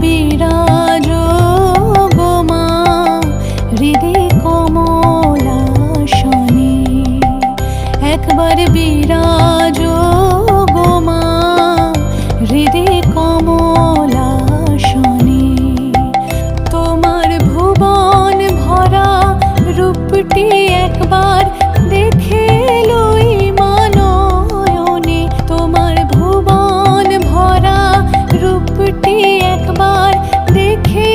বিরাজ গো মা হৃদে কমলাসনে, একবার বিরাজ গো মা হৃদে কমলাসনে। তোমার ভুবন ভরা রূপটি একবার দেখে লই মানয়নে, তোমার ভুবন ভরা রূপটি একবার দেখে